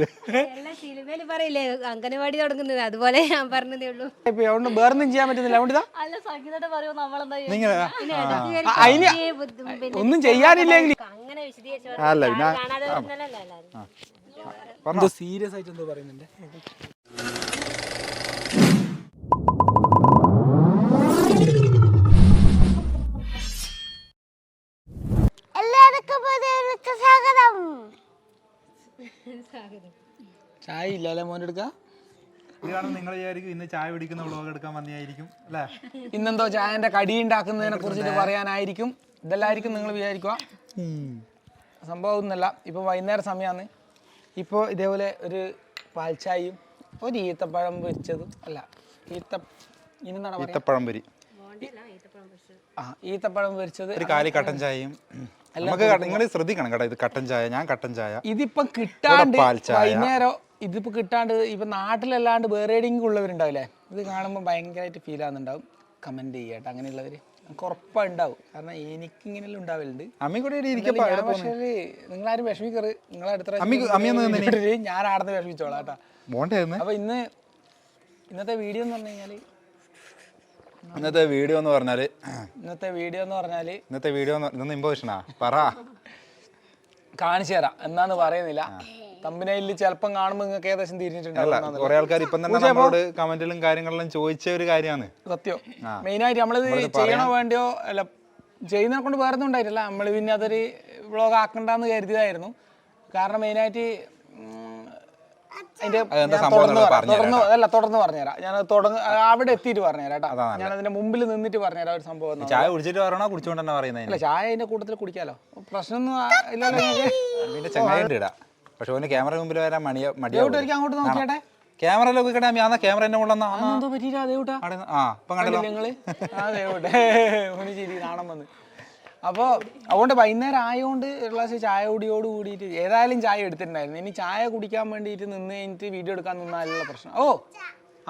എല്ലാ സിനിമയില് പറയില്ലേ അംഗനവാടി തുടങ്ങുന്നത് അതുപോലെ ഞാൻ പറഞ്ഞതേ ഉള്ളൂ. വേറൊന്നും ചെയ്യാൻ പറ്റുന്നില്ല. അല്ല സംഗീതത്തെ പറയുമോ നമ്മളെന്താ ഒന്നും ചെയ്യാനില്ലെങ്കിൽ അങ്ങനെ വിശദീകരിച്ചു സീരിയസ് ആയിട്ട് എന്തോ പറയുന്നുണ്ട്. ചായ ഇല്ലല്ലേ മോനെ എടുക്കാം. നിങ്ങൾ വിചാരിക്കും ഇന്ന് ചായ കുടിക്കുന്ന വ്ളോഗ് എടുക്കാൻ വന്നതായിരിക്കും അല്ലേ? ഇന്നെന്തോ ചായന്റെ കടി ഉണ്ടാക്കുന്നതിനെ കുറിച്ചിട്ട് പറയാനായിരിക്കും. ഇതെല്ലായിരിക്കും നിങ്ങൾ വിചാരിക്കുക. സംഭവം ഒന്നല്ല. ഇപ്പോൾ വൈകുന്നേരം സമയമാണ്. ഇപ്പോൾ ഇതേപോലെ ഒരു പാൽച്ചായയും ഒരു ഈത്തപ്പഴം പൊരിച്ചതും അല്ല ഈത്തപ്പഴം പൊരി, ഈത്തപ്പഴം പൊരിച്ചത്, ഒരു കാലി കട്ടൻ ചായയും. നമുക്ക് നിങ്ങൾ ശ്രദ്ധിക്കണം കേട്ടോ, ഇത് കട്ടൻ ചായ, ഞാൻ കട്ടൻ ചായ. ഇതിപ്പോ കിട്ടാണ്ട് വൈകുന്നേരം ഇതിപ്പോ കിട്ടാണ്ട് ഇപ്പൊ നാട്ടിലല്ലാണ്ട് വേറെ ഏതെങ്കിലും ഉള്ളവരുണ്ടാവില്ലേ, ഇത് കാണുമ്പോൾ ഭയങ്കരമായിട്ട് ഫീൽ ആകുന്നുണ്ടാവും. കമന്റ് ചെയ്യട്ടെ അങ്ങനെയുള്ളവര്. എനിക്ക് ഉറപ്പുണ്ടാവും. കാരണം എനിക്ക് ഇങ്ങനെയെല്ലാം ഉണ്ടാവലുണ്ട്. പക്ഷേ നിങ്ങളാരും വിഷമിക്കറ്. നിങ്ങളെ അടുത്ത ഞാൻ ആടുന്ന് വിഷമിച്ചോളാം കേട്ടാ. അപ്പൊ ഇന്നത്തെ വീഡിയോ എന്ന് പറഞ്ഞു കഴിഞ്ഞാല് ഇന്നത്തെ വീഡിയോ എന്ന് പറഞ്ഞാല് പറ കാണിച്ചു തരാം. എന്നാന്ന് പറയുന്നില്ല. തമ്പനയില് ചിലപ്പം കാണുമ്പോൾ നിങ്ങൾക്ക് ഏകദേശം തിരിഞ്ഞിട്ടുണ്ടാവും. കുറെ ആൾക്കാർ ഇപ്പം തന്നെ നമ്മളോട് കമന്റിലും കാര്യങ്ങളിലും ചോദിച്ച ഒരു കാര്യമാണ് സത്യം. മെയിനായിട്ട് നമ്മളിത് ചെയ്യണോ വേണ്ടിയോ അല്ല, ചെയ്യുന്നതിനെ കൊണ്ട് വേറെ ഒന്നും ഉണ്ടായിട്ടില്ല. നമ്മൾ പിന്നെ അതൊരു വ്ളോഗ് ആക്കണ്ടെന്ന് കരുതിയതായിരുന്നു. കാരണം മെയിനായിട്ട് തുടർന്ന് പറഞ്ഞുതരാം. ഞാൻ അവിടെ എത്തിയിട്ട് പറഞ്ഞുതരാം കേട്ടോ. ഞാൻ അതിന്റെ മുമ്പിൽ നിന്നിട്ട് പറഞ്ഞുതരാം ഒരു സംഭവം. ചായ കുടിച്ചിട്ട് പറയണോ കുടിച്ചോണ്ട് തന്നെ പറയുന്നത്? അല്ല, ചായ അതിന്റെ കൂട്ടത്തിൽ കുടിക്കാലോ, പ്രശ്നമൊന്നും ഇല്ലല്ലോ. പക്ഷെ ഓന് ക്യാമറ മുമ്പിൽ വരാൻ മടിയാവും. അങ്ങോട്ട് നോക്കിയാട്ടെ. ക്യാമറ ക്യാമറ കാണാൻ വന്ന്. അപ്പോൾ അതുകൊണ്ട് വൈകുന്നേരം ആയതുകൊണ്ട് ഒരു ഗ്ലാസ് ചായ കുടിയോട് കൂടിയിട്ട് ഏതായാലും ചായ എടുത്തിട്ടുണ്ടായിരുന്നു. ഇനി ചായ കുടിക്കാൻ വേണ്ടിയിട്ട് നിന്ന് കഴിഞ്ഞിട്ട് വീഡിയോ എടുക്കാൻ നിന്നാലുള്ള പ്രശ്നം.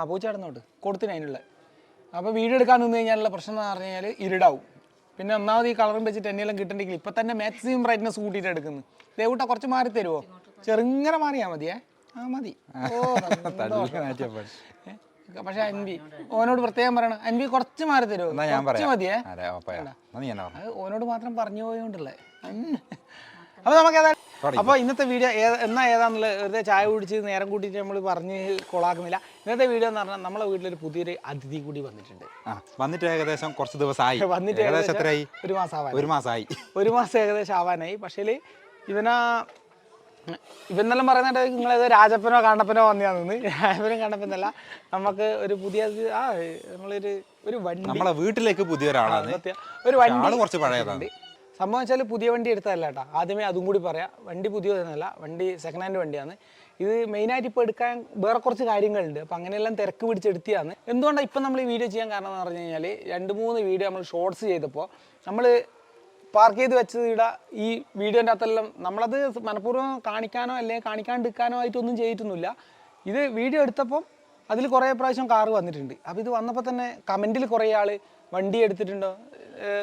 പൂച്ചടന്നോട്ട് കൊടുത്തിന് അതിനുള്ള. അപ്പോൾ വീഡിയോ എടുക്കാൻ നിന്ന് കഴിഞ്ഞാലുള്ള പ്രശ്നം എന്ന് പറഞ്ഞു കഴിഞ്ഞാൽ ഇരുടാവും. പിന്നെ ഒന്നാമത് ഈ കളറും വെച്ചിട്ട് എന്നെല്ലാം കിട്ടണ്ടെങ്കിൽ ഇപ്പം തന്നെ മാക്സിമം ബ്രൈറ്റ്നസ് കൂട്ടിയിട്ട് എടുക്കുന്നു. ദേവൂട്ട കുറച്ച് മാറി തരുമോ? ചെറുങ്ങനെ മാറിയാൽ മതിയേ. മതി. പക്ഷെ അൻവി ഓനോട് പ്രത്യേകം പറയണം, അൻവി കുറച്ച് മാറി തരുമോ? കുറച്ച് മതിയേ. ഓനോട് മാത്രം പറഞ്ഞു പോയോണ്ടല്ലേ. അപ്പൊ നമുക്ക് അപ്പൊ ഇന്നത്തെ വീഡിയോ ഏതാന്നുള്ളത് വെറുതെ ചായ കുടിച്ച് നേരം കൂട്ടിയിട്ട് നമ്മൾ പറഞ്ഞ് കൊളാക്കുന്നില്ല. ഇന്നത്തെ വീഡിയോ എന്ന് പറഞ്ഞാൽ നമ്മളെ വീട്ടിലൊരു പുതിയൊരു അതിഥി കൂടി വന്നിട്ടുണ്ട്. വന്നിട്ട് ഏകദേശം കുറച്ച് ദിവസമായി. വന്നിട്ട് ഒരു മാസം ഏകദേശം ആവാനായി. പക്ഷേ ഇവന്നെല്ലാം പറയുന്നുണ്ട് നിങ്ങളേത് രാജപ്പനോ കണ്ണപ്പനോ വന്നതാണെന്ന്. രാജപ്പനും കണ്ണപ്പനല്ല, നമുക്ക് ഒരു പുതിയ ഒരു വണ്ടി നമ്മളെ വീട്ടിലേക്ക് പുതിയ ഒരാളാണ്. ഒരു വണ്ടി കുറച്ച് പഴയതാണ്. സംഭവം വെച്ചാൽ പുതിയ വണ്ടി എടുത്തതല്ല കേട്ടോ. ആദ്യമേ അതും കൂടി പറയാം. വണ്ടി പുതിയതൊന്നുമല്ല, വണ്ടി സെക്കൻഡ് ഹാൻഡ് വണ്ടിയാണ്. ഇത് മെയിനായിട്ട് ഇപ്പോൾ എടുക്കാൻ വേറെ കുറച്ച് കാര്യങ്ങളുണ്ട്. അപ്പം അങ്ങനെയെല്ലാം തിരക്ക് പിടിച്ചെടുത്തിയാണ്. എന്തുകൊണ്ടാണ് ഇപ്പം നമ്മൾ ഈ വീഡിയോ ചെയ്യാൻ കാരണം എന്ന് പറഞ്ഞു കഴിഞ്ഞാൽ 2-3 വീഡിയോ നമ്മൾ ഷോർട്സ് ചെയ്തപ്പോൾ നമ്മൾ പാർക്ക് ചെയ്ത് വെച്ചത് ഇവിടെ ഈ വീഡിയോൻ്റെ അകത്തെല്ലാം നമ്മളത് മനഃപൂർവ്വം കാണിക്കാനോ അല്ലെങ്കിൽ കാണിക്കാണ്ടിരിക്കാനോ ആയിട്ടൊന്നും ചെയ്തിട്ടൊന്നുമില്ല. ഇത് വീഡിയോ എടുത്തപ്പം അതിൽ കുറേ പ്രാവശ്യം കാറ് വന്നിട്ടുണ്ട്. അപ്പോൾ ഇത് വന്നപ്പോൾ തന്നെ കമൻറ്റിൽ കുറേ ആൾ വണ്ടി എടുത്തിട്ടുണ്ടോ,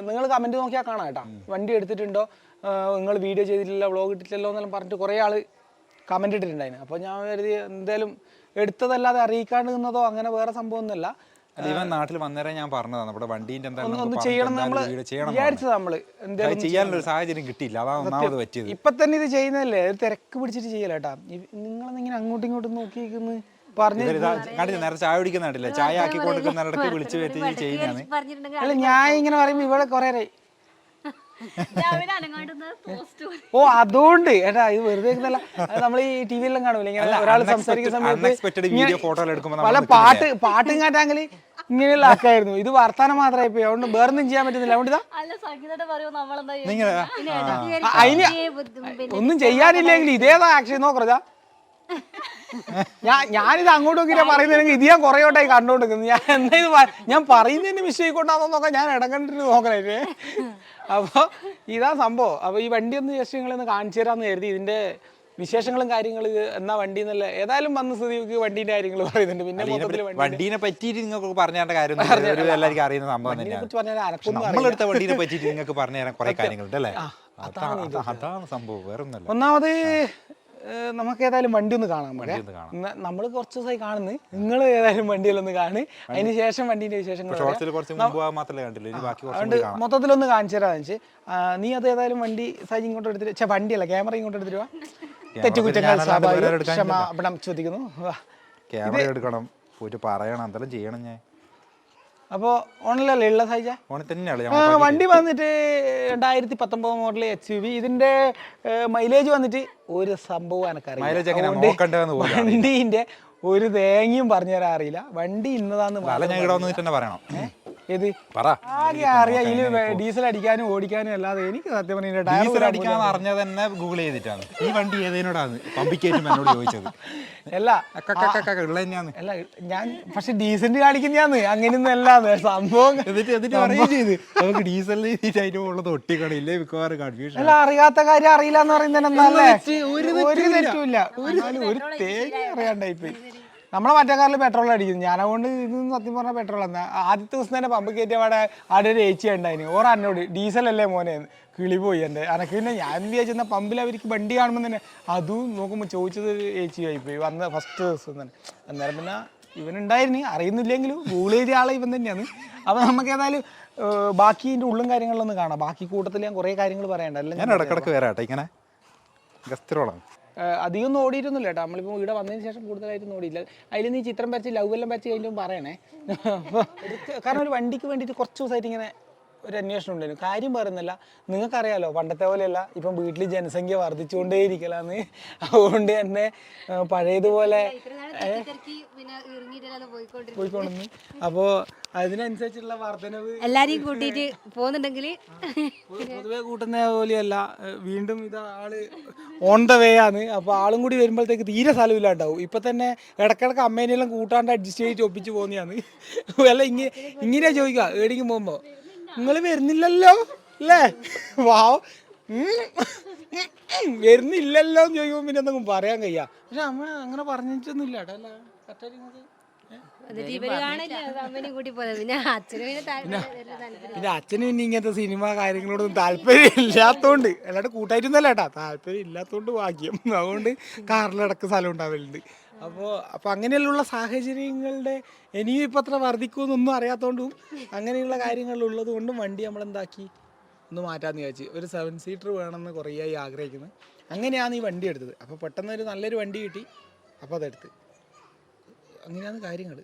നിങ്ങൾ കമൻറ്റ് നോക്കിയാൽ കാണാം കേട്ടോ, വണ്ടി എടുത്തിട്ടുണ്ടോ, നിങ്ങൾ വീഡിയോ ചെയ്തിട്ടില്ല, വ്ളോഗ് ഇട്ടിട്ടില്ലല്ലോ എന്നെല്ലാം പറഞ്ഞിട്ട് കുറേ ആൾ കമൻറ്റ് ഇട്ടിട്ടുണ്ടായിരുന്നു. അപ്പോൾ ഞാൻ കരുതി എന്തായാലും എടുത്തതല്ലാതെ അറിയിക്കാണ്ട് നിന്നതോ അങ്ങനെ വേറെ സംഭവമൊന്നുമല്ല. ഇവൻ നാട്ടിൽ വന്നേരം ഞാൻ പറഞ്ഞതാണ് നമ്മുടെ വണ്ടീൻ്റെ ഒന്ന് ചെയ്യണം നമ്മൾ വിചാരിച്ചത്. നമ്മൾ എന്തായാലും ചെയ്യാനുള്ള സാഹചര്യം കിട്ടിയില്ല, അതാണ് ഒന്നാമത് പറ്റിയത്. ഇപ്പൊ തന്നെ ഇത് ചെയ്യുന്നതല്ലേ, തിരക്ക് പിടിച്ചിട്ട് ചെയ്യല കേട്ടാ. നിങ്ങളിങ്ങനെ അങ്ങോട്ടും ഇങ്ങോട്ടും നോക്കിയിരിക്കുന്നു പറഞ്ഞു നേരെ ചായ കുടിക്കുന്ന നാട്ടില്ല, ചായ ആക്കി കൊടുക്കുന്നിടക്ക് വിളിച്ചു വരുത്തി ചെയ്യുന്നതാണ്. അല്ല, ഞാൻ ഇങ്ങനെ പറയുമ്പോ ഇവിടെ കൊറേ അതുകൊണ്ട് ഏട്ടാ ഇത് വെറുതെ നമ്മൾ ഈ ടി വിയിലെല്ലാം കാണൂല ഇങ്ങനെ ഒരാൾ സംസാരിക്കുന്ന സമയത്ത് പല പാട്ടും കാറ്റാങ്കിൽ ഇങ്ങനെയുള്ള ആക്കായിരുന്നു. ഇത് വർത്താനം മാത്രമായി പോയി. അതുകൊണ്ട് വേറൊന്നും ചെയ്യാൻ പറ്റുന്നില്ല. അതുകൊണ്ട് അതിന് ഒന്നും ചെയ്യാനില്ലെങ്കിൽ ഇതേതാ ആക്ഷൻ നോക്കറ. ഞാനിത് അങ്ങോട്ട് നോക്കിയാ പറയുന്നില്ലെങ്കിൽ ഇത് ഞാൻ കുറേ വട്ടമായി കണ്ടോണ്ടിരിക്കുന്നു. ഞാൻ എന്താ ഇത് ഞാൻ പറയുന്നതിന് മിസ്റ്റേക്ക് കൊണ്ടാണെന്ന് നോക്കാം, ഞാൻ ഇടം കണ്ടിട്ട് നോക്കണേ. അപ്പോൾ ഇതാ സംഭവം. അപ്പോൾ ഈ വണ്ടി ഒന്ന് ജസ്റ്റ് നിങ്ങളൊന്ന് കാണിച്ചു തരാമെന്ന് കരുതി. ഇതിൻ്റെ വിശേഷങ്ങളും കാര്യങ്ങൾ എന്നാ വണ്ടി എന്നല്ല ഏതായാലും വന്ന സ്ഥിതിക്ക് വണ്ടീൻ്റെ കാര്യങ്ങൾ പറയുന്നുണ്ട്. പിന്നെ വണ്ടീനെ പറ്റിയിട്ട് നിങ്ങൾക്ക് പറഞ്ഞു തരേണ്ട കാര്യം എല്ലാവർക്കും അറിയുന്ന സംഭവം തന്നെയാണ്. നമ്മളെടുത്ത വണ്ടീനെ പറ്റിയിട്ട് നിങ്ങൾക്ക് പറഞ്ഞു തരാൻ കുറെ കാര്യങ്ങളുണ്ട് അല്ലേ? അതാണ് സംഭവം, വേറെ ഒന്നല്ല. ഒന്നാമത് നമുക്ക് ഏതായാലും വണ്ടി ഒന്ന് കാണാൻ പറയാം. നമ്മൾ കുറച്ച് ദിവസമായി കാണുന്നത്, നിങ്ങൾ ഏതായാലും വണ്ടിയിലൊന്ന് കാണും, അതിന് ശേഷം വണ്ടീൻ്റെ വിശേഷങ്ങൾ അതുകൊണ്ട് മൊത്തത്തിലൊന്ന് കാണിച്ചു തരാന്ന് വെച്ച്. നീ അത് ഏതായാലും വണ്ടി സൈജ് ഇങ്ങോട്ട് എടുത്തിട്ട്, വണ്ടിയല്ല ക്യാമറ ഇങ്ങോട്ട് എടുത്തിട്ട് വാ. തെറ്റുകുറ്റങ്ങൾ സ്വാഭാവികം ചോദിക്കുന്നു. എടുക്കണം, പോയിട്ട് പറയണം, എന്തെല്ലാം ചെയ്യണം ഞാൻ. അപ്പോൾ ഓണിലല്ലേ ഉള്ള സൈജ? ഓണിൽ തന്നെയാണ്. വണ്ടി വന്നിട്ട് 2019 മോഡൽ SUV. ഇതിന്റെ മൈലേജ് വന്നിട്ട് ഒരു സംഭവം എനക്കറിയാം. വണ്ടീന്റെ ഒരു തേങ്ങയും പറഞ്ഞു തരാൻ അറിയില്ല. വണ്ടി ഇന്നതാന്ന് പറയണം. ഏത് ആകെ അറിയാം. ഇതില് ഡീസൽ അടിക്കാനും ഓടിക്കാനും അല്ലാതെ എനിക്ക് സത്യം പറഞ്ഞാൽ ഡീസൽ അടിക്കാൻ അറിഞ്ഞത് തന്നെ ഗൂഗിൾ ചെയ്തിട്ടാണ്. ഈ വണ്ടി ഏതിനോടാണ് പമ്പിക്കേറ്റും എന്നോട് ചോദിച്ചത്. അല്ല അല്ല, ഞാൻ പക്ഷെ ഡീസന്റ് കാണിക്കുന്നയാന്ന്, അങ്ങനെയൊന്നും അല്ലാന്ന് സംഭവം. നമുക്ക് ഡീസൽ ഉള്ളത് ഒട്ടിക്കണില്ലേ മിക്കവാറും കൺഫ്യൂഷൻ. അല്ല, അറിയാത്ത കാര്യം അറിയില്ല എന്ന് പറയുന്നതല്ലേ, ഒരു തെറ്റുമില്ല. ഒരു തേങ്ങ അറിയാണ്ടായിപ്പോയി. നമ്മളെ മറ്റേ കാറിൽ പെട്രോൾ അടിക്കുന്നു. ഞാനതുകൊണ്ട് ഇത് സത്യം പറഞ്ഞാൽ പെട്രോൾ എന്നാ ആദ്യത്തെ ദിവസം തന്നെ പമ്പ് കയറ്റിയ അവിടെ ഒരു ഏച്ചി ഉണ്ടായിരുന്നു. ഓർ എന്നോട് ഡീസലല്ലേ മോനെ കിളി പോയി എൻ്റെ അനക്ക്. പിന്നെ ഞാൻ വിചാരിച്ചെന്നാൽ പമ്പിൽ അവർക്ക് വണ്ടി കാണുമ്പോൾ തന്നെ അതും നോക്കുമ്പോൾ ചോദിച്ചത് ഏച്ചി ആയിപ്പോയി വന്ന ഫസ്റ്റ് ദിവസം തന്നെ. അന്നേരം പിന്നെ ഇവനുണ്ടായിരുന്നു, അറിയുന്നില്ലെങ്കിലും ഗൂഗിൾ ചെയ്ത ആളെ ഇവൻ തന്നെയാണ്. അപ്പോൾ നമുക്ക് ഏതായാലും ബാക്കി ഇതിൻ്റെ ഉള്ളും കാര്യങ്ങളിലൊന്നും കാണാം. ബാക്കി കൂട്ടത്തിൽ ഞാൻ കുറേ കാര്യങ്ങൾ പറയണ്ടല്ലോ. ഞാൻ ഇടക്കിടക്ക് വരാട്ടെ, ഇങ്ങനെ ഗസ്റ്റിറോളാണ്. അധികം ഒന്നും ഓടിയിട്ടൊന്നുമില്ല കേട്ടോ. നമ്മളിപ്പോൾ ഇവിടെ വന്നതിന് ശേഷം കൂടുതലായിട്ടൊന്നും ഓടിയില്ല. അതിൽ നീ ചിത്രം വരച്ച് ലവ് എല്ലാം വരച്ച് കഴിഞ്ഞും പറയണേ. അപ്പോൾ കാരണം ഒരു വണ്ടിക്ക് വേണ്ടിയിട്ട് കുറച്ച് ദിവസമായിട്ട് ഇങ്ങനെ ഒരു അന്വേഷണം ഉണ്ടായിരുന്നു. കാര്യം പറയുന്നില്ല, നിങ്ങൾക്കറിയാലോ പണ്ടത്തെ പോലെയല്ല, ഇപ്പം വീട്ടിൽ ജനസംഖ്യ വർദ്ധിച്ചുകൊണ്ടേയിരിക്കലാന്ന്. അതുകൊണ്ട് തന്നെ പഴയതുപോലെ പോയിക്കൊണ്ടിരുന്നു. അപ്പോൾ അതിനനുസരിച്ചുള്ള വർധനവ് എല്ലാരെയും കൂട്ടിയിട്ട് പോകുന്നുണ്ടെങ്കിൽ പൊതുവെ കൂട്ടുന്ന പോലെയല്ല. വീണ്ടും ഇത് ആള് ഓൺ ദ വേ ആണ്. അപ്പോൾ ആളും കൂടി വരുമ്പോഴത്തേക്ക് തീരെ സ്ഥലമില്ലാണ്ടാവും. ഇപ്പം തന്നെ ഇടക്കിടക്ക് അമ്മേനെല്ലാം കൂട്ടാണ്ട് അഡ്ജസ്റ്റ് ചെയ്ത് ഒപ്പിച്ച് പോകുന്നതാണ്. അല്ല ഇങ്ങനെ ചോദിക്കുക ഏടിക്കും പോകുമ്പോൾ, നിങ്ങൾ വരുന്നില്ലല്ലോ അല്ലേ, വാവ് വരുന്നില്ലല്ലോ എന്ന് ചോദിക്കുമ്പോൾ പിന്നെ എന്തെങ്കിലും പറയാൻ കഴിയാ. പക്ഷെ അമ്മ അങ്ങനെ പറഞ്ഞിട്ടൊന്നുമില്ല കേട്ടോ. അല്ല കറക്റ്റായിട്ട് പിന്നെ അച്ഛനും പിന്നെ ഇങ്ങനത്തെ സിനിമ കാര്യങ്ങളോടൊന്നും താല്പര്യം ഇല്ലാത്തോണ്ട്, അല്ലാണ്ട് കൂട്ടായിട്ടൊന്നല്ല കേട്ടാ, താല്പര്യം ഇല്ലാത്തോണ്ട് ഭാഗ്യം. അതുകൊണ്ട് കാറിലടക്ക സ്ഥലം ഉണ്ടാവലുണ്ട്. അപ്പോൾ അങ്ങനെയുള്ള സാഹചര്യങ്ങളുടെ ഇനിയും ഇപ്പം അത്ര വർദ്ധിക്കുമെന്നൊന്നും അറിയാത്തതുകൊണ്ടും അങ്ങനെയുള്ള കാര്യങ്ങളുള്ളത് കൊണ്ടും വണ്ടി നമ്മളെന്താക്കി ഒന്ന് മാറ്റാമെന്ന് വിചാരിച്ചു. ഒരു 7 സീറ്റർ വേണമെന്ന് കുറേ ആയി ആഗ്രഹിക്കുന്നത്. അങ്ങനെയാണ് ഈ വണ്ടി എടുത്തത്. അപ്പോൾ പെട്ടെന്ന് ഒരു നല്ലൊരു വണ്ടി കിട്ടി, അപ്പോൾ അതെടുത്ത്. അങ്ങനെയാണ് കാര്യങ്ങൾ.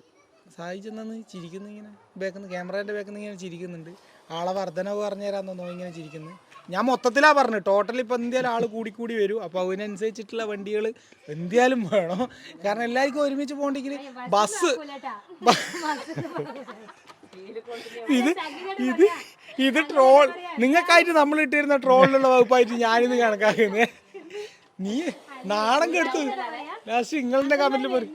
സാധിച്ചെന്നു ചിരിക്കുന്നു, ഇങ്ങനെ ബാക്കിൽ നിന്ന് ക്യാമറേൻ്റെ ബാക്കിൽ നിന്ന് ഇങ്ങനെ ചിരിക്കുന്നുണ്ട്. ആളെ വർധനവ് പറഞ്ഞു തരാമെന്നോ ഇങ്ങനെ ചിരിക്കുന്നു. ഞാൻ മൊത്തത്തിലാണ് പറഞ്ഞത്, ടോട്ടൽ ഇപ്പോൾ എന്തായാലും ആൾ കൂടി വരും. അപ്പോൾ അതിനനുസരിച്ചിട്ടുള്ള വണ്ടികൾ എന്തായാലും വേണം. കാരണം എല്ലാവർക്കും ഒരുമിച്ച് പോകണ്ടെങ്കിൽ ബസ് ഇത് ട്രോൾ നിങ്ങൾക്കായിട്ട് നമ്മൾ ഇട്ടിരുന്ന ട്രോളിലുള്ള വകുപ്പായിട്ട് ഞാനിത് കണക്കാക്കുന്നത്. നീ നാണം കെടുത്തു ലാസ്റ്റ് നിങ്ങളുടെ കമന്റിൽ പോലും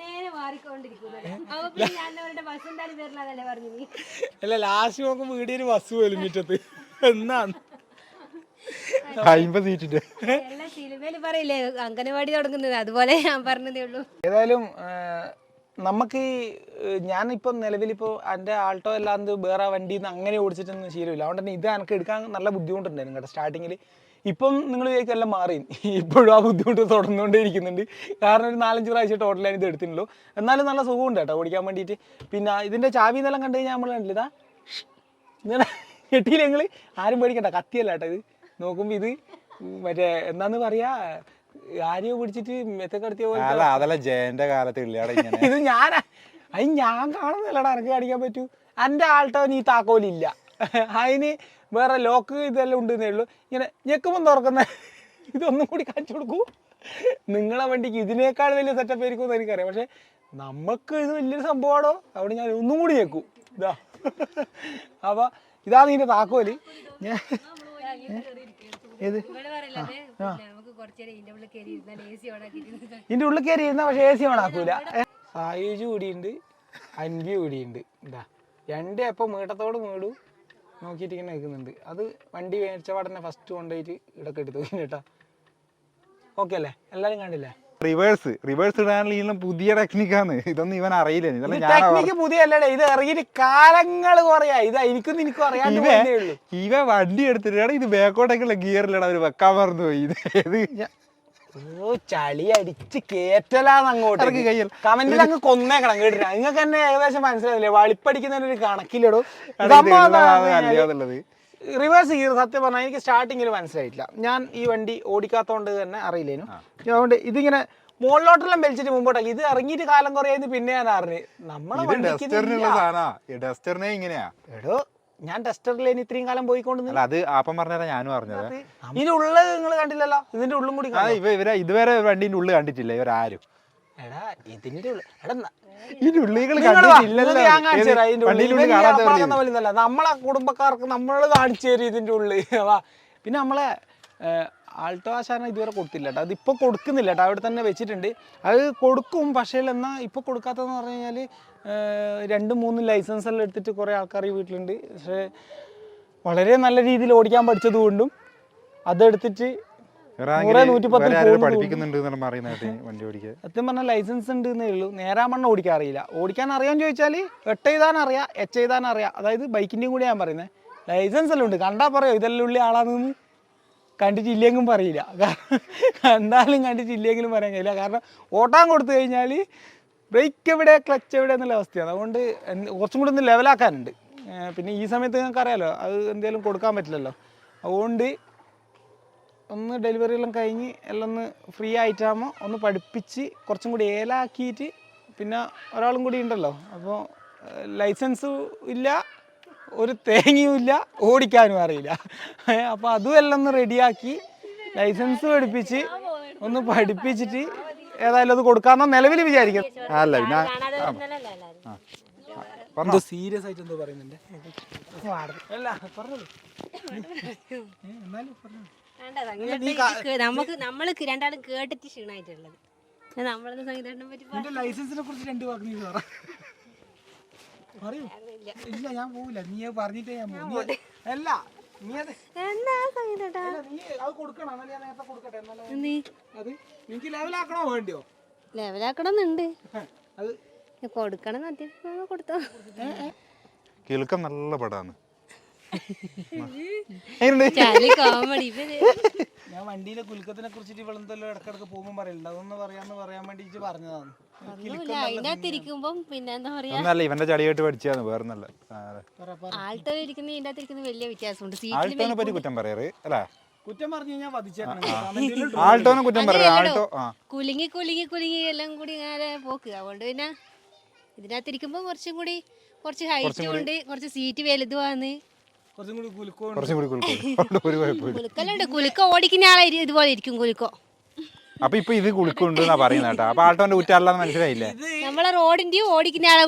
അല്ല, ലാസ്റ്റ് നോക്കുമ്പോൾ വീടിയൊരു ബസ് പോലും മുറ്റത്ത് എന്നാണ് 50 സീറ്റിന്റെ പറയില്ലേ അംഗനവാടി തുടങ്ങുന്നത്, അതുപോലെ ഞാൻ പറഞ്ഞതേ ഉള്ളൂ. ഏതായാലും നമുക്ക് ഞാനിപ്പം നിലവിലിപ്പോൾ എൻ്റെ ആൾട്ടോ അല്ലാണ്ട് വേറെ വണ്ടിയിൽ നിന്ന് അങ്ങനെ ഓടിച്ചിട്ടൊന്നും ശീലമില്ല. അതുകൊണ്ട് തന്നെ ഇത് എനിക്ക് എടുക്കാൻ നല്ല ബുദ്ധിമുട്ടുണ്ടായിരുന്നു കേട്ടോ സ്റ്റാർട്ടിങ്ങിൽ. ഇപ്പം നിങ്ങൾ വിചാരിക്കും എല്ലാം മാറി, ഇപ്പോഴും ആ ബുദ്ധിമുട്ട് തുടർന്നുകൊണ്ടേ ഇരിക്കുന്നുണ്ട്. കാരണം ഒരു 4-5 പ്രാവശ്യം ടോട്ടലായി ഇത് എടുത്തിട്ടുള്ളൂ. എന്നാലും നല്ല സുഖമുണ്ട് കേട്ടോ ഓടിക്കാൻ വേണ്ടിയിട്ട്. പിന്നെ ഇതിൻ്റെ ചാവി എന്നെല്ലാം കണ്ടു കഴിഞ്ഞാൽ നമ്മൾ കണ്ടില്ല, ഇതാ ഇങ്ങനെ കെട്ടിയില്ല. നിങ്ങൾ ആരും പേടിക്കണ്ട, കത്തിയല്ല കേട്ടോ ഇത്. നോക്കുമ്പോൾ ഇത് മറ്റേ എന്താന്ന് പറയാ, ആരെയോ പിടിച്ചിട്ട് മെത്തക്കടത്തിയ പോലെ. ഇത് ഞാൻ കാണുന്നില്ലടാ, എനിക്ക് കാണിക്കാൻ പറ്റൂ. എൻ്റെ ആൾട്ടോ നീ താക്കോലില്ല, അതിന് വേറെ ലോക്ക് ഇതെല്ലാം ഉണ്ടെന്നേ ഉള്ളൂ. ഇങ്ങനെ ഞെക്കുമ്പം തുറക്കുന്ന ഇതൊന്നും കൂടി കാണിച്ചു കൊടുക്കൂ. നിങ്ങളെ വണ്ടിക്ക് ഇതിനേക്കാൾ വലിയ സെറ്റപ്പ് ആയിരിക്കുമെന്ന് എനിക്കറിയാം. പക്ഷെ നമുക്ക് ഇത് വലിയൊരു സംഭവമാണോ, അവിടെ ഞാൻ ഒന്നും കൂടി ഞെക്കും. ഇതാ അപ്പോൾ ഇതാണ് ഇതിൻ്റെ താക്കോല്. ഞാൻ ഏത് ഇതിൻ്റെ ഉള്ളിൽ കയറി ഇരുന്ന പക്ഷെ AC ഓണാക്കൂല. സായുജ് കൂടിയുണ്ട്, അൻവി കൂടിയുണ്ട്. എന്താ രണ്ട് എപ്പോൾ മീട്ടത്തോട് മേടൂ നോക്കിയിട്ട് ഇങ്ങനെ നിൽക്കുന്നുണ്ട്. അത് വണ്ടി മേടിച്ച പാടന്നെ ഫസ്റ്റ് കൊണ്ടുപോയിട്ട് ഇടയ്ക്ക് എടുത്തു കേട്ടോ. ഓക്കെ അല്ലേ, എല്ലാവരും കണ്ടില്ലേ? റിവേഴ്സ് ഇടാനുള്ള പുതിയ ടെക്നിക്കാണ്. ഇതൊന്നും ഇവൻ അറിയില്ല. ടെക്നിക്ക് പുതിയ അല്ലേ, ഇത് ഇറങ്ങിയിട്ട് കാലങ്ങൾ കുറയാ. ഇത് എനിക്കും അറിയാതെ ഇവ വണ്ടി എടുത്തിട്ടാണ് ഇത് ബാക്കോട്ടേക്കുള്ള ഗിയറിലാണ് അവർ വെക്കാൻ മറന്നു പോയി. ഇത് ഓ ചളി അടിച്ച് കേറ്റലാന്ന് അങ്ങോട്ട് കമന്റിൽ അങ്ങ് കൊന്നേക്കണം കേട്ടില്ല. നിങ്ങൾക്ക് തന്നെ ഏകദേശം മനസ്സിലാവില്ലേ വളിപ്പടിക്കുന്നതിന് ഒരു കണക്കിലിടും. റിവേഴ്സ് ഗിയർ സത്യം പറഞ്ഞാൽ എനിക്ക് സ്റ്റാർട്ടിങ്ങിൽ മനസ്സിലായിട്ടില്ല. ഞാൻ ഈ വണ്ടി ഓടിക്കാത്തതുകൊണ്ട് തന്നെ അറിയില്ലേനു. അതുകൊണ്ട് ഇതിങ്ങനെ മുകളിലോട്ടെല്ലാം വലിച്ചിട്ട് മുമ്പോട്ടാക്കി. ഇത് ഇറങ്ങിയിട്ട് കാലം കുറയാന്ന് പിന്നെ ഞാൻ അറിഞ്ഞു. നമ്മളെ എടോ ഞാൻ ടെസ്റ്ററിലേന് ഇത്രയും കാലം പോയിക്കൊണ്ടിരുന്നു. അത് അപ്പം പറഞ്ഞാ ഞാനും പറഞ്ഞത്. ഇതിന്റെ ഉള്ളിൽ നിങ്ങൾ കണ്ടില്ലല്ലോ, ഇതിന്റെ ഉള്ളും കൂടി ഇതുവരെ വണ്ടീന്റെ ഉള്ളിൽ കണ്ടിട്ടില്ല ഇവരാരും. എടാ ഇതിന്റെ നമ്മളെ കുടുംബക്കാർക്ക് നമ്മള് കാണിച്ചു തരും ഇതിന്റെ ഉള്ളിൽ. പിന്നെ നമ്മളെ ആൾട്ടോ ആശാന ഇതുവരെ കൊടുത്തില്ല കേട്ടോ. അതിപ്പോ കൊടുക്കുന്നില്ല കേട്ടോ, അവിടെ തന്നെ വെച്ചിട്ടുണ്ട്. അത് കൊടുക്കും, പക്ഷേ എന്നാൽ ഇപ്പൊ കൊടുക്കാത്തതെന്ന് പറഞ്ഞു കഴിഞ്ഞാൽ 2-3 ലൈസൻസ് എല്ലാം എടുത്തിട്ട് കുറെ ആൾക്കാർ ഈ വീട്ടിലുണ്ട്. പക്ഷേ വളരെ നല്ല രീതിയിൽ ഓടിക്കാൻ പഠിച്ചത് കൊണ്ടും അതെടുത്തിട്ട് സത്യം പറഞ്ഞാൽ ലൈസൻസ് ഉണ്ട് എന്നേ ഉള്ളൂ, നേരാമണ്ണം ഓടിക്കാൻ അറിയില്ല. ഓടിക്കാൻ അറിയാന്ന് ചോദിച്ചാൽ എട്ട് എഴുതാൻ അറിയാം, എച്ച് എഴുതാൻ അറിയാം. അതായത് ബൈക്കിൻ്റെയും കൂടെ ഞാൻ പറയുന്നത്. ലൈസൻസ് എല്ലാം ഉണ്ട്, കണ്ടാൽ പറയോ ഇതെല്ലാം ഉള്ളി ആളാണെന്ന്. കണ്ടിട്ടില്ലെങ്കിലും പറയില്ല, കണ്ടാലും കണ്ടിട്ടില്ലെങ്കിലും പറയാൻ കഴിയില്ല. കാരണം ഓട്ടാൻ കൊടുത്തു കഴിഞ്ഞാൽ ബ്രേക്ക് എവിടെ ക്ലച്ച് എവിടെ എന്നുള്ള അവസ്ഥയാണ്. അതുകൊണ്ട് കുറച്ചും കൂടി ഒന്ന് ലെവലാക്കാനുണ്ട്. പിന്നെ ഈ സമയത്ത് നിങ്ങൾക്ക് അറിയാമല്ലോ, അത് എന്തെങ്കിലും കൊടുക്കാൻ പറ്റില്ലല്ലോ. അതുകൊണ്ട് ഒന്ന് ഡെലിവറി എല്ലാം കഴിഞ്ഞ് എല്ലാം ഒന്ന് ഫ്രീ ആയിട്ടാകുമ്പോൾ ഒന്ന് പഠിപ്പിച്ച് കുറച്ചും കൂടി ഏലാക്കിയിട്ട്, പിന്നെ ഒരാളും കൂടി ഉണ്ടല്ലോ, അപ്പോൾ ലൈസൻസും ഇല്ല, ഒരു തേങ്ങയും ഇല്ല, ഓടിക്കാനും അറിയില്ല. അപ്പോൾ അതും എല്ലാം ഒന്ന് റെഡിയാക്കി ലൈസൻസ് പഠിപ്പിച്ച് ഒന്ന് പഠിപ്പിച്ചിട്ട് ഏതായാലും അത് കൊടുക്കാമെന്നോ നിലവിൽ വിചാരിക്കും. അല്ല എന്തോ സീരിയസ് ആയിട്ട് എന്തോ പറയുന്നുണ്ട്. അല്ല പറഞ്ഞോളൂ. നമ്മള് രണ്ടാളും കേട്ടിട്ട് ക്ഷീണായിട്ടുള്ളത്. നമ്മളത് സംഗീതത്തിനെ പറ്റി ലൈസൻസിനെ കുറിച്ച് 2 വാക്ക് നീ പറ. പറയൂ. ഇല്ല ഞാൻ പോവില്ല, നീ പറഞ്ഞിട്ടേ ഞാൻ പോകും. അല്ല നീ അത് കൊടുക്കണം, എന്നാലും ഞാൻ നേരത്തെ കൊടുക്കട്ടെ. അത് എനിക്ക് ലെവലാക്കണോ വേണ്ടിയോ? ലെവലാക്കണമെന്നുണ്ട്, അത് കൊടുക്കണം. അത്യാവശ്യം കൊടുത്തോ. കേൾക്കാൻ നല്ല പടാണ്. ഞാൻ വണ്ടിയിലെ കുലുക്കത്തിനെ കുറിച്ചിട്ട് ഇവളെന്തല്ലോ ഇടക്കിടക്ക് പോകുമ്പോൾ പറയലുണ്ട്. അതൊന്ന് പറയാൻ വേണ്ടി പറഞ്ഞതാണ്. ഇവന്റെ ചളിയായിട്ട് പഠിച്ചാണ് വേറൊന്നല്ല. ആൾട്ടോ ഇരിക്കുന്ന ഇതിന്റെ അകത്തിരിക്കുന്ന വലിയ വ്യത്യാസമുണ്ട്. ആൾട്ടോനെ പറ്റി കുറ്റം പറയാറ് അല്ലേ? കുറ്റം പറഞ്ഞു കഴിഞ്ഞാൽ ആൾട്ടോനെ കുറ്റം പറയാ. ആൾട്ടോ കുലുങ്ങി കുലുങ്ങി കുലുങ്ങി എല്ലാം കൂടി ഇങ്ങനെ പോക്ക്. അതുകൊണ്ട് പിന്നെ ഇതിനകത്തിരിക്കുമ്പോ കുറച്ച് ഹൈറ്റും ഉണ്ട്, കുറച്ച് സീറ്റ് വലുതുമാണ്. കുലുക്കലുണ്ട്, കുലുക്ക ഓടിക്കുന്ന ആളെ ഇതുപോലെ ഇരിക്കും കുലുക്കോ. അപ്പൊ ഇപ്പൊ ഇത് കുലുക്കുണ്ട് പറയുന്ന കേട്ടോ. അപ്പൊ ആൾട്ടോന്റെ കുറ്റമല്ലാന്ന് മനസ്സിലായില്ലേ? നമ്മളെ റോഡിന്റെയും ഓടിക്കുന്ന ആളെ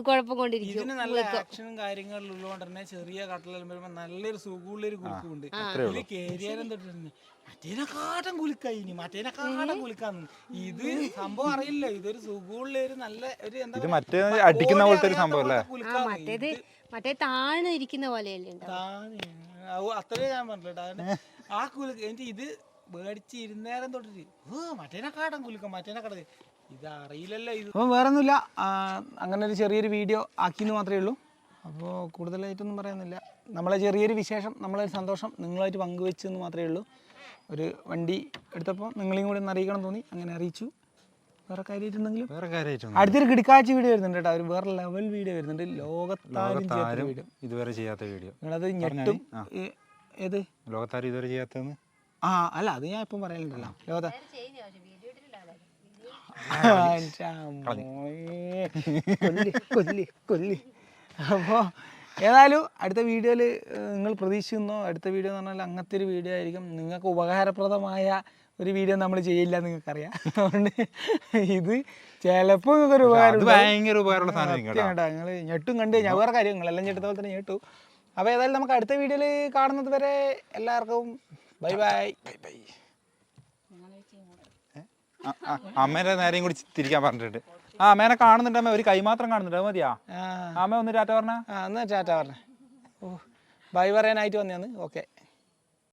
കുഴപ്പം കൊണ്ടിരിക്കും. ഇതിന് നല്ല ആക്ഷനും കാര്യങ്ങളും ഉള്ളതുകൊണ്ട് തന്നെ ചെറിയ കട്ടലെല്ലാം വരുമ്പോ നല്ലൊരു സുഖമുള്ളൊരു കുലുക്കുണ്ട്. ഇതിൽ കേരിയാലും തൊട്ടിരുന്നു മറ്റേനെക്കാട്ടം കുലുക്കായി, മറ്റേനെക്കാട്ടം കുലുക്കാന്ന്. ഇത് സംഭവം അറിയില്ല, ഇതൊരു സുഖമുള്ള ഒരു നല്ല ഒരു എന്താ മറ്റേ അടിക്കുന്ന പോലത്തെ ഒരു സംഭവം അല്ലേ? മറ്റേ താഴ്ന്നു ഇരിക്കുന്ന പോലെയല്ലേ അത്രേ ഞാൻ പറഞ്ഞില്ല. ആ കുലുക്ക് എനിക്ക് ഇത് മേടിച്ച് ഇരുന്നേരം തൊട്ടിട്ട് മറ്റേനെക്കാട്ടം കുലുക്കം, മറ്റേനെക്കാട്ടം ഇത് അറിയില്ലല്ലോ. ഇത് അപ്പം വേറെ ഒന്നുമില്ല, അങ്ങനെ ഒരു ചെറിയൊരു വീഡിയോ ആക്കിയെന്ന് മാത്രമേ ഉള്ളൂ. അപ്പോൾ കൂടുതലായിട്ടൊന്നും പറയുന്നില്ല. നമ്മളെ ചെറിയൊരു വിശേഷം, നമ്മളൊരു സന്തോഷം നിങ്ങളുമായിട്ട് പങ്കുവെച്ചെന്ന് മാത്രമേ ഉള്ളൂ. ഒരു വണ്ടി എടുത്തപ്പോൾ നിങ്ങളെയും കൂടി ഒന്ന് അറിയിക്കണം തോന്നി, അങ്ങനെ അറിയിച്ചു. വേറെ കാര്യമായിട്ടുണ്ടെങ്കിലും അടുത്തൊരു കിടക്കാഴ്ച വീഡിയോ വരുന്നുണ്ട് കേട്ടോ. ഒരു വേറെ ലെവൽ വീഡിയോ വരുന്നുണ്ട്, ലോകത്താരും ഇതുവരെ ചെയ്യാത്ത വീഡിയോ. നിങ്ങളത് ഞെട്ടും. ഏത് ലോകത്താരും ഇതുവരെ ചെയ്യാത്തതെന്ന്? അല്ല അത് ഞാൻ ഇപ്പം പറയലുണ്ടല്ലോ. ലോകത്താ കൊല്ലി. അപ്പോൾ ഏതായാലും അടുത്ത വീഡിയോയിൽ നിങ്ങൾ പ്രതീക്ഷിക്കുന്നോ, അടുത്ത വീഡിയോ എന്ന് പറഞ്ഞാൽ അങ്ങനത്തെ ഒരു വീഡിയോ ആയിരിക്കും. നിങ്ങൾക്ക് ഉപകാരപ്രദമായ ഒരു വീഡിയോ നമ്മൾ ചെയ്യില്ല, നിങ്ങൾക്കറിയാം. അതുകൊണ്ട് ഇത് ചിലപ്പോൾ നിങ്ങൾക്കൊരു ഉപകാരം, ഭയങ്കര ഉപകാരമുള്ള സാധനം. നിങ്ങൾ ഞെട്ടും കണ്ടു കഴിഞ്ഞാൽ വേറെ കാര്യം നിങ്ങളെല്ലാം ഞെട്ടുന്ന പോലെ തന്നെ ഞെട്ടു. അപ്പോൾ ഏതായാലും നമുക്ക് അടുത്ത വീഡിയോയിൽ കാണുന്നത് വരെ എല്ലാവർക്കും ബൈ ബൈ. അമ്മേനെ നേരെയും കൂടി തിരിക്കാൻ പറഞ്ഞിട്ടുണ്ട്. അമ്മേനെ കാണുന്നുണ്ട്, അമ്മ ഒരു കൈ മാത്രം കാണുന്നുണ്ട്, അത് മതിയാ? അമ്മ ഒന്ന് ടാറ്റ പറഞ്ഞ. എന്നാ ടാറ്റ പറഞ്ഞേ. ഓ ബൈ പറയാനായിട്ട് വന്നതാണ്. ഓക്കെ.